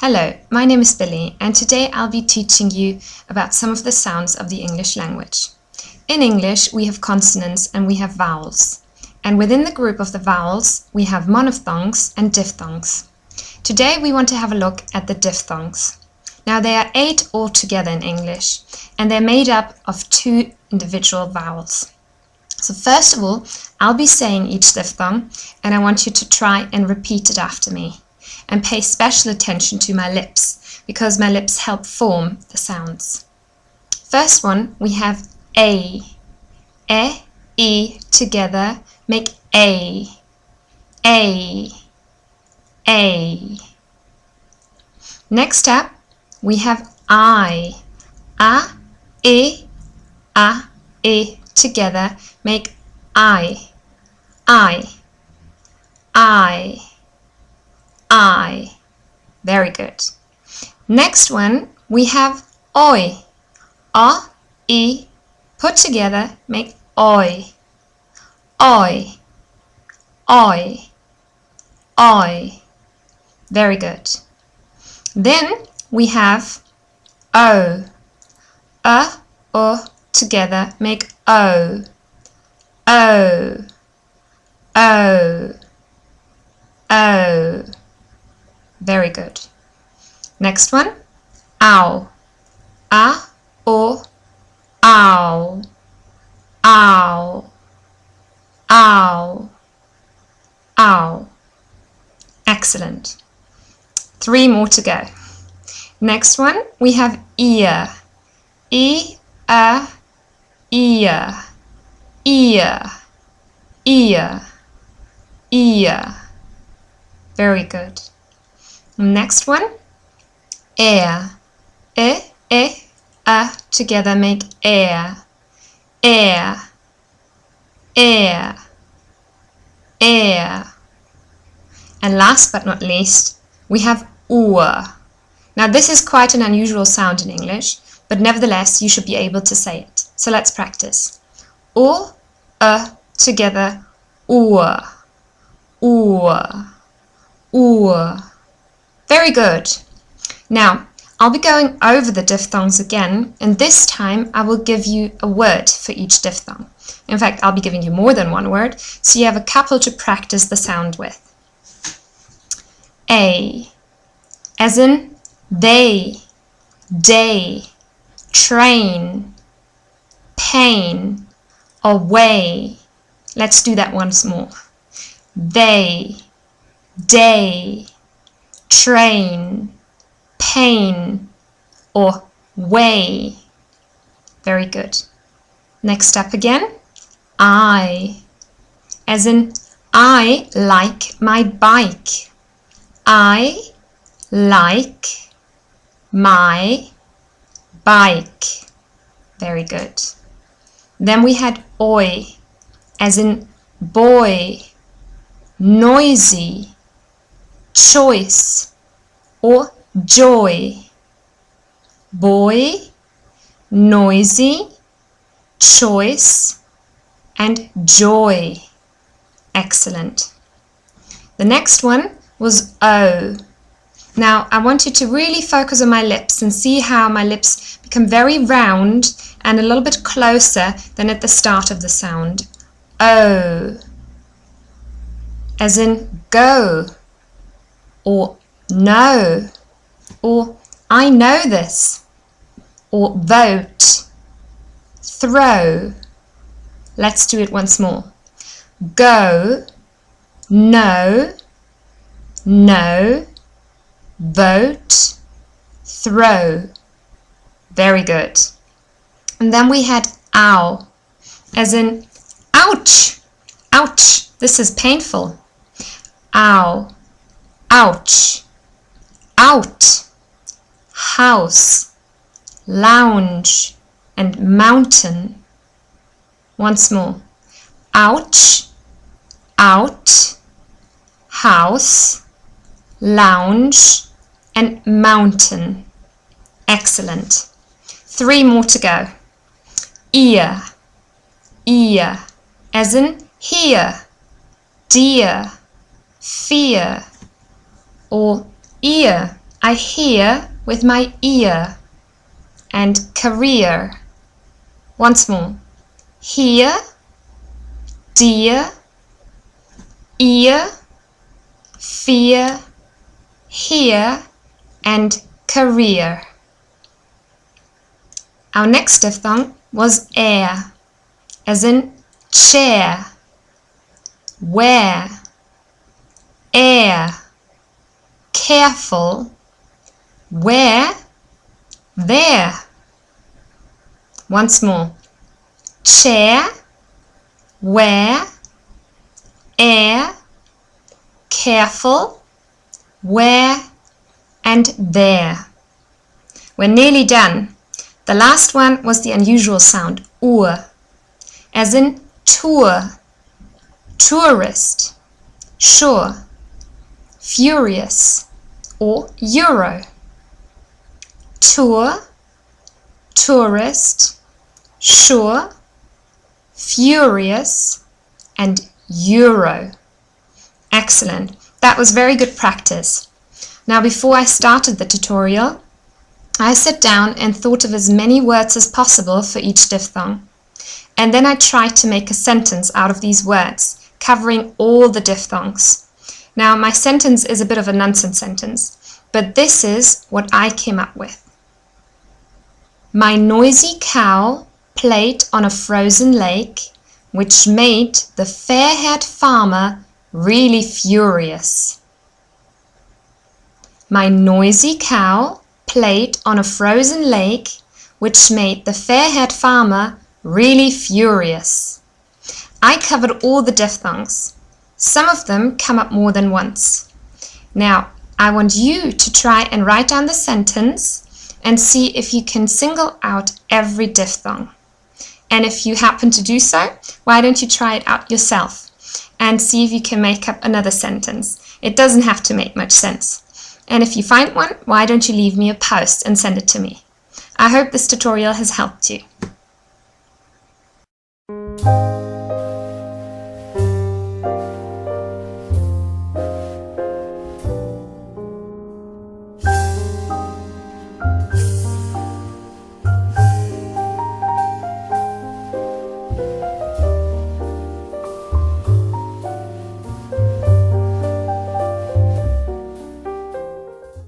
Hello, my name is Billie, and today I'll be teaching you about some of the sounds of the English language. In English, we have consonants and we have vowels. And within the group of the vowels, we have monophthongs and diphthongs. Today we want to have a look at the diphthongs. Now there are 8 altogether in English, and they're made up of 2 individual vowels. So first of all, I'll be saying each diphthong, and I want you to try and repeat it after me. And pay special attention to my lips, because my lips help form the sounds. First one, we have A. E, E together make A. A. A. Next up, we have I. A, E together make I. I. I. I. Very good. Next one, we have Oi. A, E, put together, make Oi. Oi. Oi. Oi. Very good. Then we have O. O together, make O. O. O. O. Very good. Next one, ow. A, o, ow. Ow. Ow. Ow. Excellent. 3 more to go. Next one, we have ear. E, ear. Ear. Ear. Ear. Very good. Next one, air. Together make air. Air. Air. Air. And last but not least, we have oor. Now this is quite an unusual sound in English, but nevertheless you should be able to say it. So let's practice. O, together, oor. Oor. Oor. Very good. Now, I'll be going over the diphthongs again, and this time I will give you a word for each diphthong. In fact, I'll be giving you more than one word, so you have a couple to practice the sound with. A, as in they, day, train, pain, away. Let's do that once more. They, day, train, pain, or way. Very good. Next up again, I, as in I like my bike. I like my bike. Very good. Then we had oi, as in boy, noisy, choice, or joy. Boy, noisy, choice, and joy. Excellent. The next one was O. Now I want you to really focus on my lips and see how my lips become very round and a little bit closer than at the start of the sound. O, as in go, or no, or I know this, or vote, throw. Let's do it once more. Go, no, no, vote, throw. Very good. And then we had ow, as in ouch, ouch, this is painful. Ow, ouch, out, house, lounge, and mountain. Once more. Ouch, out, house, lounge, and mountain. Excellent. 3 more to go. Ear, ear, as in hear, dear, fear, or ear, I hear with my ear. And career. Once more. Hear, dear, ear, fear, hear, and career. Our next diphthong was air, as in chair, where, air, careful, where, there. Once more. Chair, where, air, careful, where, and there. We're nearly done. The last one was the unusual sound, ur, as in tour, tourist, sure, furious, or euro. Tour, tourist, sure, furious, and euro. Excellent. That was very good practice. Now, before I started the tutorial, I sat down and thought of as many words as possible for each diphthong. And then I tried to make a sentence out of these words, covering all the diphthongs. Now, my sentence is a bit of a nonsense sentence, but this is what I came up with. My noisy cow played on a frozen lake, which made the fair-haired farmer really furious. My noisy cow played on a frozen lake, which made the fair-haired farmer really furious. I covered all the diphthongs. Some of them come up more than once. Now, I want you to try and write down the sentence and see if you can single out every diphthong. And if you happen to do so, why don't you try it out yourself and see if you can make up another sentence. It doesn't have to make much sense. And if you find one, why don't you leave me a post and send it to me. I hope this tutorial has helped you.